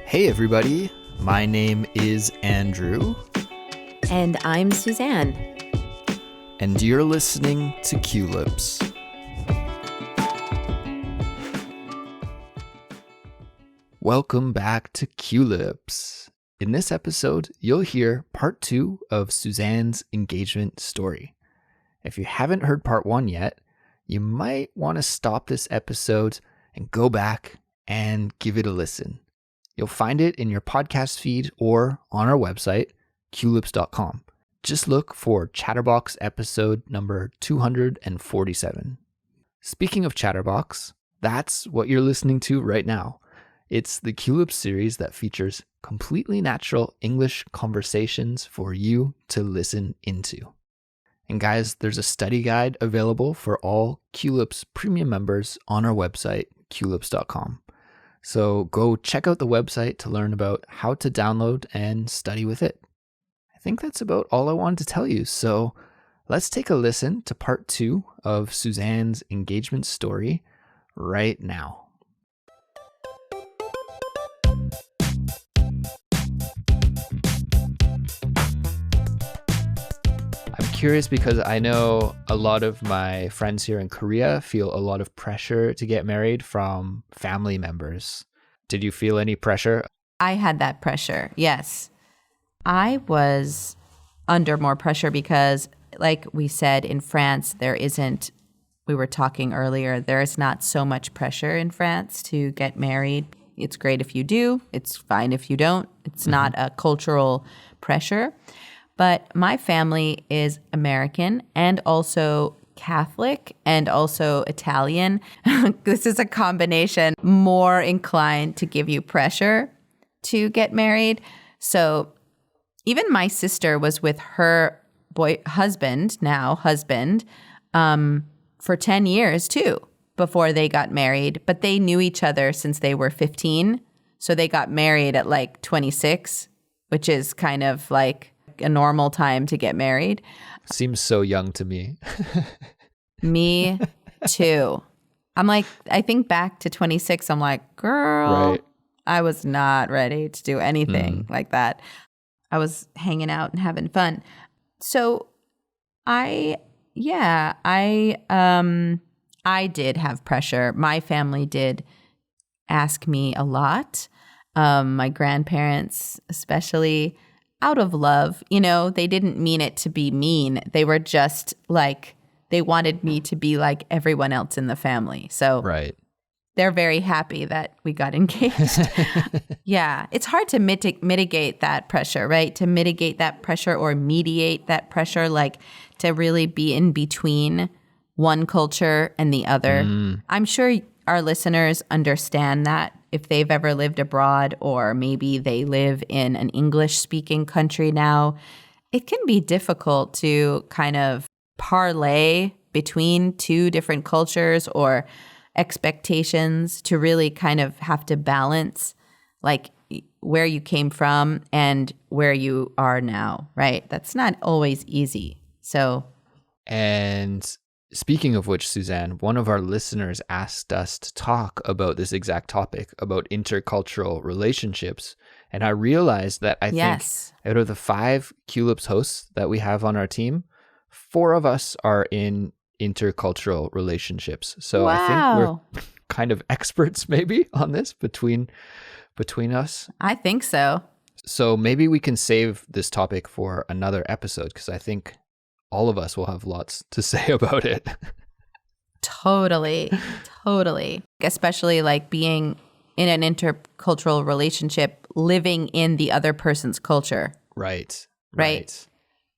Hey everybody, my name is Andrew. And I'm Suzanne. And you're listening to Culips. Welcome back to Culips. In this episode, you'll hear part 2 of Suzanne's engagement story. If you haven't heard part 1 yet, you might want to stop this episode and go back and give it a listen. You'll find it in your podcast feed or on our website, culips.com. Just look for Chatterbox episode number 247. Speaking of Chatterbox, that's what you're listening to right now. It's the Culips series that features completely natural English conversations for you to listen into. And guys, there's a study guide available for all Culips premium members on our website, culips.com. So go check out the website to learn about how to download and study with it. I think that's about all I wanted to tell you. So let's take a listen to part 2 of Suzanne's engagement story right now. I'm curious because I know a lot of my friends here in Korea feel a lot of pressure to get married from family members. Did you feel any pressure? I had that pressure, yes. I was under more pressure because, like we said, in France, we were talking earlier, there is not so much pressure in France to get married. It's great if you do. It's fine if you don't. It's not a cultural pressure. But my family is American and also Catholic and also Italian. This is a combination more inclined to give you pressure to get married. So even my sister was with her husband, for 10 years too before they got married. But they knew each other since they were 15. So they got married at like 26, which is kind of like a normal time to get married. Seems so young to me. Me too. I think back to 26, I'm like, girl, right. I was not ready to do anything like that. I was hanging out and having fun. So I did have pressure. My family did ask me a lot. My grandparents, especially, out of love, they didn't mean it to be mean. They were just like, they wanted me to be like everyone else in the family. So right. They're very happy that we got engaged. Yeah, it's hard to mitigate that pressure, right? To mitigate that pressure or mediate that pressure, like to really be in between one culture and the other. I'm sure our listeners understand that. If they've ever lived abroad or maybe they live in an English-speaking country now, it can be difficult to kind of parley between two different cultures or expectations to really kind of have to balance like where you came from and where you are now, right? That's not always easy. And speaking of which, Suzanne, one of our listeners asked us to talk about this exact topic, about intercultural relationships. And I realized that I think out of the 5 Culips hosts that we have on our team, 4 of us are in intercultural relationships. So wow. I think we're kind of experts maybe on this between us. I think so. So maybe we can save this topic for another episode because I think all of us will have lots to say about it. Totally. Especially like being in an intercultural relationship, living in the other person's culture. Right.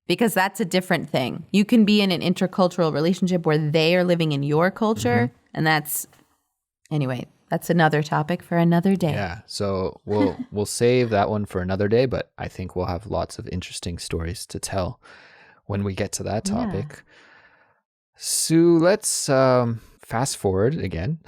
Because that's a different thing. You can be in an intercultural relationship where they are living in your culture. And that's another topic for another day. Yeah. So we'll save that one for another day, but I think we'll have lots of interesting stories to tell when we get to that topic. Yeah. Sue, let's fast forward again.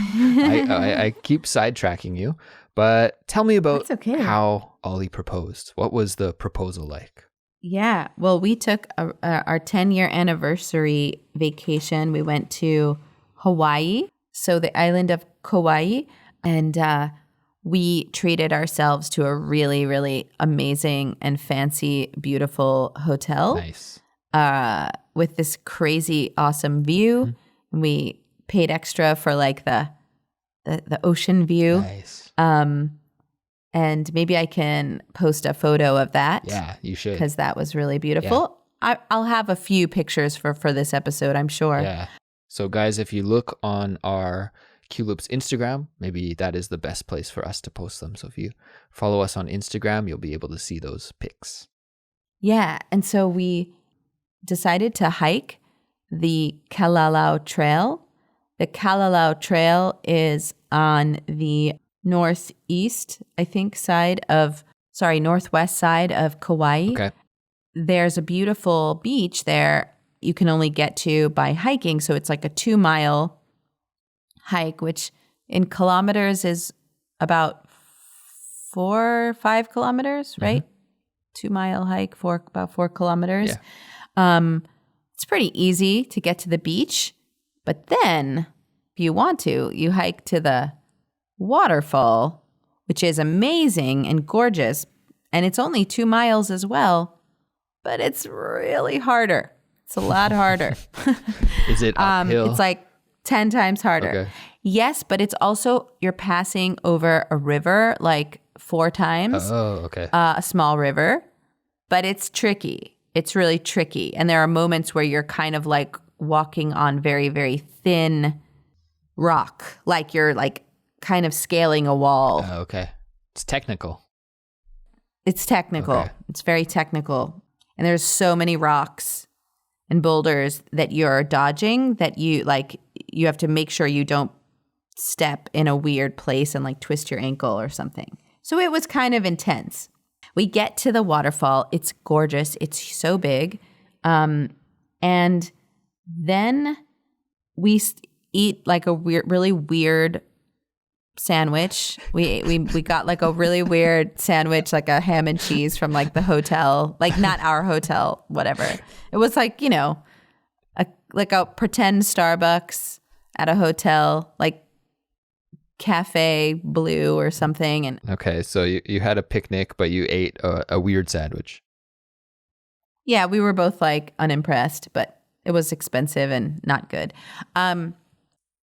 I keep sidetracking you, but tell me about how Ollie proposed. What was the proposal like? Yeah, well, we took our 10-year anniversary vacation. We went to Hawaii, so the island of Kauai, and we treated ourselves to a really, really amazing and fancy, beautiful hotel. Nice. With this crazy, awesome view. We paid extra for like the ocean view. Nice. And maybe I can post a photo of that. Yeah, you should. Because that was really beautiful. Yeah. I'll have a few pictures for this episode, I'm sure. Yeah. So guys, if you look on our Culips Instagram, maybe that is the best place for us to post them. So if you follow us on Instagram, you'll be able to see those pics. Yeah. And so we decided to hike the Kalalau Trail. The Kalalau Trail is on the northwest side of Kauai. Okay. There's a beautiful beach there you can only get to by hiking. So it's like a 2-mile hike, which in kilometers is about 4 or 5 kilometers, right? 2-mile hike for about 4 kilometers. Yeah. It's pretty easy to get to the beach. But then if you want to, you hike to the waterfall, which is amazing and gorgeous. And it's only 2 miles as well, but it's really harder. It's a lot harder. Is it uphill? It's like 10 times harder. Okay. Yes, but it's also, you're passing over a river like 4 times. Oh, okay. A small river, but it's tricky. It's really tricky. And there are moments where you're kind of like walking on very, very thin rock, like you're like kind of scaling a wall. Okay. It's technical. It's technical. Okay. It's very technical. And there's so many rocks and boulders that you're dodging that you have to make sure you don't step in a weird place and like twist your ankle or something. So it was kind of intense. We get to the waterfall. It's gorgeous. It's so big. And then we eat like a really weird sandwich. We got like a really weird sandwich, like a ham and cheese from like the hotel, like not our hotel, whatever. It was like, like a pretend Starbucks at a hotel, like Cafe Blue or something. And okay, so you had a picnic, but you ate a weird sandwich. Yeah, we were both like unimpressed, but it was expensive and not good.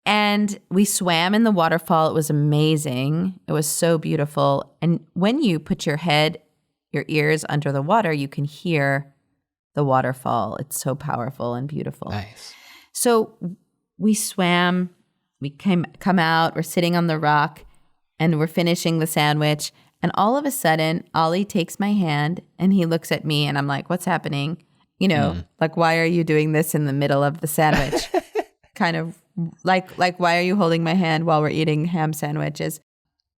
And we swam in the waterfall. It was amazing. It was so beautiful. And when you put your ears under the water, you can hear the waterfall. It's so powerful and beautiful. Nice. So we swam, we come out, we're sitting on the rock, and we're finishing the sandwich. And all of a sudden, Ollie takes my hand and he looks at me and I'm like, what's happening? Like, why are you doing this in the middle of the sandwich? Kind of like, why are you holding my hand while we're eating ham sandwiches?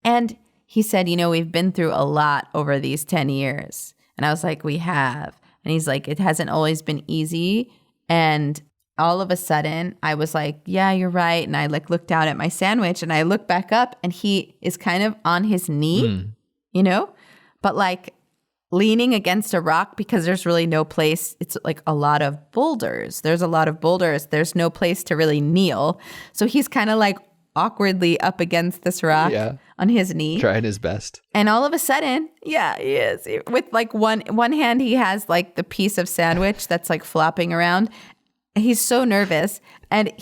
And he said, we've been through a lot over these 10 years. And I was like, we have. And he's like, it hasn't always been easy. And all of a sudden I was like, yeah, you're right. And I like looked down at my sandwich and I look back up and he is kind of on his knee, but like leaning against a rock because there's really no place. It's like a lot of boulders. There's a lot of boulders. There's no place to really kneel. So he's kind of like awkwardly up against this rock on his knee. Trying his best. And all of a sudden, yeah, he is. With like one hand, he has like the piece of sandwich that's like flopping around. He's so nervous. And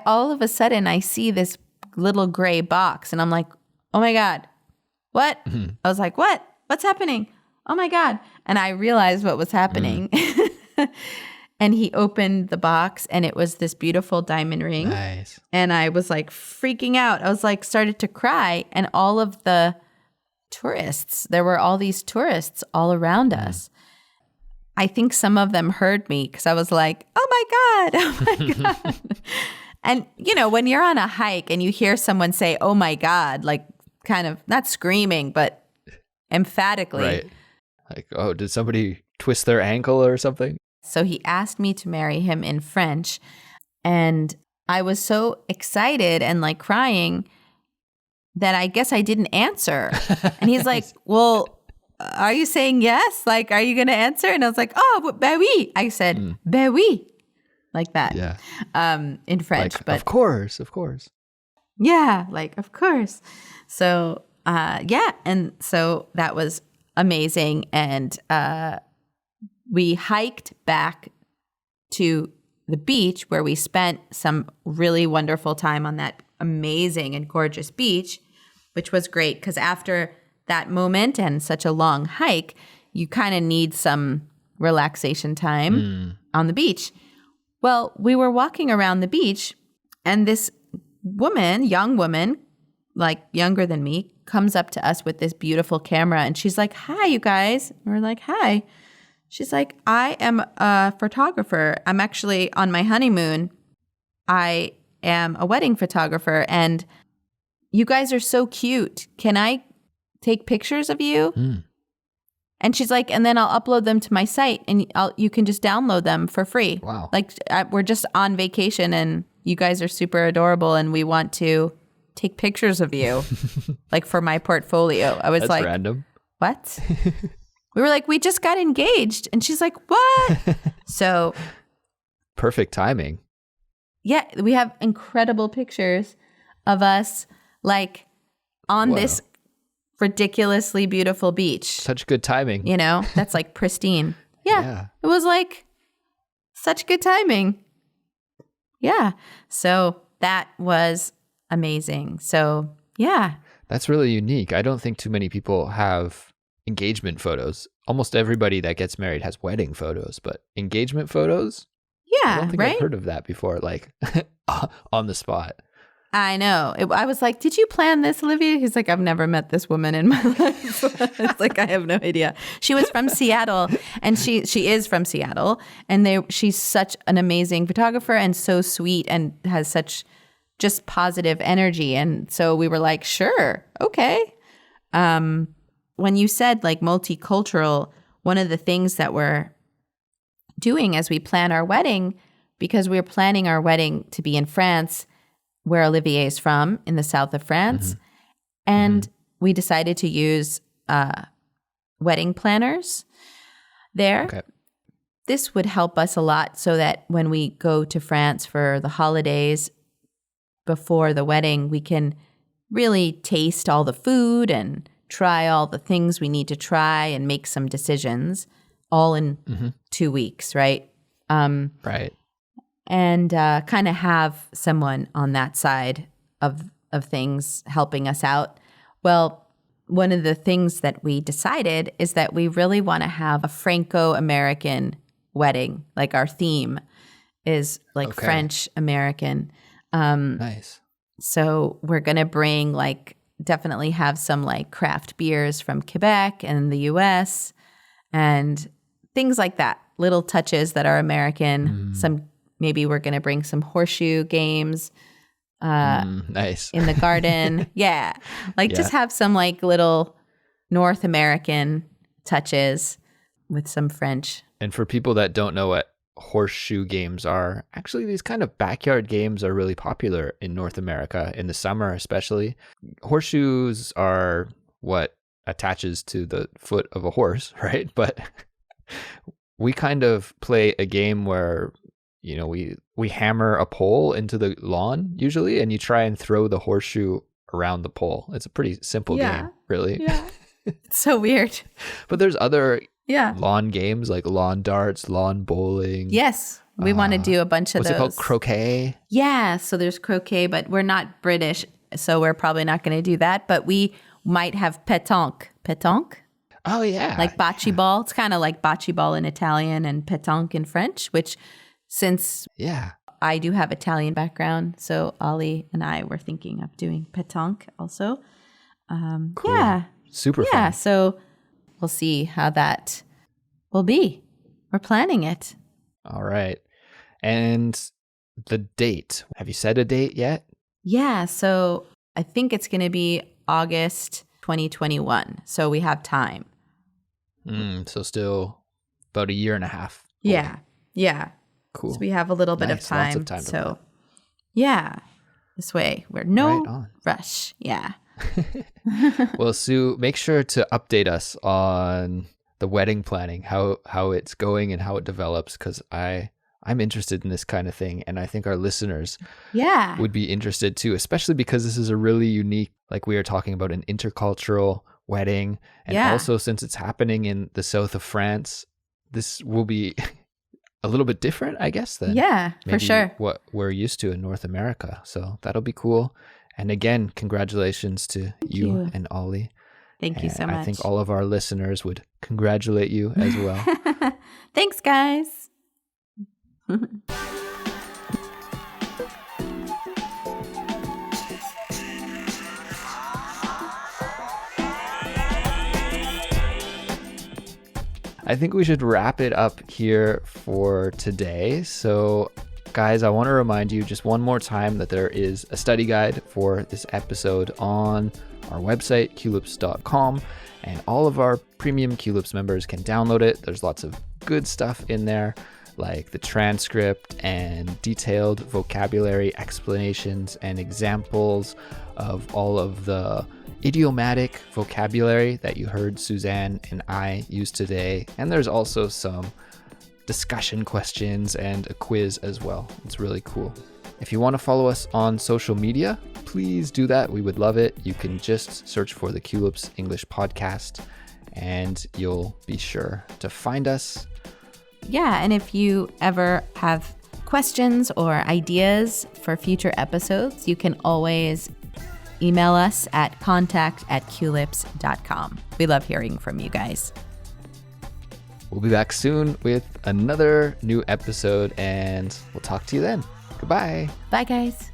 all of a sudden, I see this little gray box and I'm like, oh my God, what? I was like, what? What's happening? Oh my God. And I realized what was happening. And he opened the box and it was this beautiful diamond ring. Nice. And I was like freaking out. I was like, started to cry. And all of the tourists, there were all these tourists all around us. I think some of them heard me because I was like, oh my God, oh my God. And, when you're on a hike and you hear someone say, oh my God, like kind of not screaming, but emphatically. Right. Like, oh, did somebody twist their ankle or something? So he asked me to marry him in French. And I was so excited and like crying that I guess I didn't answer. And he's like, well, are you saying yes? Like, are you going to answer? And I was like, oh, ben oui. I said, ben oui. Like that. Yeah. In French. Like, but of course. yeah, like, of course. So Yeah. And so that was amazing. And we hiked back to the beach where we spent some really wonderful time on that amazing and gorgeous beach, which was great because after that moment and such a long hike, you kind of need some relaxation time on the beach. Well, we were walking around the beach and this woman, young woman, like younger than me, comes up to us with this beautiful camera and she's like, "Hi, you guys." We're like, "Hi." She's like, "I am a photographer. I'm actually on my honeymoon. I am a wedding photographer and you guys are so cute. Can I take pictures of you?" And she's like, "And then I'll upload them to my site and you can just download them for free." Wow. Like we're just on vacation and you guys are super adorable and we want to take pictures of you like for my portfolio. I was That's like, random. "What?" We were like, "We just got engaged." And she's like, "What?" So Perfect timing. yeah, we have incredible pictures of us like on Wow. this ridiculously beautiful beach. Such good timing. You know, that's like pristine. Yeah. It was like such good timing. Yeah. So that was amazing. So yeah. That's really unique. I don't think too many people have engagement photos. Almost everybody that gets married has wedding photos, but engagement photos? I Yeah. don't think Right. I've heard of that before, like on the spot. I know. I was like, "Did you plan this, Olivia?" He's like, "I've never met this woman in my life." It's like, I have no idea. She was from Seattle, and she is from Seattle, and she's such an amazing photographer and so sweet and has such just positive energy. And so we were like, "Sure, okay." When you said like multicultural, one of the things that we're doing as we plan our wedding, because we're planning our wedding to be in France, where Olivier is from, in the south of France. And we decided to use wedding planners there. Okay. This would help us a lot so that when we go to France for the holidays before the wedding, we can really taste all the food and try all the things we need to try and make some decisions all in 2 weeks, right? Right. And kind of have someone on that side of things helping us out. Well, one of the things that we decided is that we really want to have a Franco-American wedding. Like our theme is like French-American. Nice. So we're going to bring definitely have some like craft beers from Quebec and the US and things like that. Little touches that are American. Maybe we're going to bring some horseshoe games Nice. in the garden. Yeah. Just have some like little North American touches with some French. And for people that don't know what horseshoe games are, actually these kind of backyard games are really popular in North America in the summer especially. Horseshoes are what attaches to the foot of a horse, right? But we kind of play a game where we hammer a pole into the lawn usually, and you try and throw the horseshoe around the pole. It's a pretty simple game, really. Yeah. It's so weird. But there's other Yeah. lawn games like lawn darts, lawn bowling. Yes. We want to do a bunch of What's those. it called? Croquet? Yeah. So there's croquet, but we're not British, so we're probably not going to do that. But we might have pétanque. Pétanque? Oh, yeah. Like bocce ball. It's kind of like bocce ball in Italian and pétanque in French, which since I do have Italian background, so Ollie and I were thinking of doing pétanque also. Cool. Yeah. Super Yeah. fun. So we'll see how that will be. We're planning it. All right. And the date. Have you set a date yet? Yeah. So I think it's going to be August 2021. So we have time. So still about a year and a half. Yeah. Yeah. Cool. So we have a little bit of Nice. time. Lots of time to So plan. yeah, this way we're no Right on. rush. Yeah. Well, Sue, make sure to update us on the wedding planning, how it's going and how it develops, because I I'm interested in this kind of thing. And I think our listeners Yeah. would be interested too, especially because this is a really unique, like we are talking about, an intercultural wedding. And also since it's happening in the south of France, this will be a little bit different, I guess, than for sure what we're used to in North America. So that'll be cool. And again, congratulations to you and Ollie. Thank you so much. I think all of our listeners would congratulate you as well. Thanks, guys. I think we should wrap it up here for today. So, guys, I want to remind you just one more time that there is a study guide for this episode on our website, culips.com, and all of our premium Culips members can download it. There's lots of good stuff in there, like the transcript and detailed vocabulary explanations and examples of all of the idiomatic vocabulary that you heard Suzanne and I use today. And there's also some discussion questions and a quiz as well. It's really cool. If you want to follow us on social media, please do that. We would love it. You can just search for the Culips English Podcast and you'll be sure to find us. Yeah, and if you ever have questions or ideas for future episodes, you can always email us at contact@culips.com. We love hearing from you guys. We'll be back soon with another new episode, and we'll talk to you then. Goodbye. Bye, guys.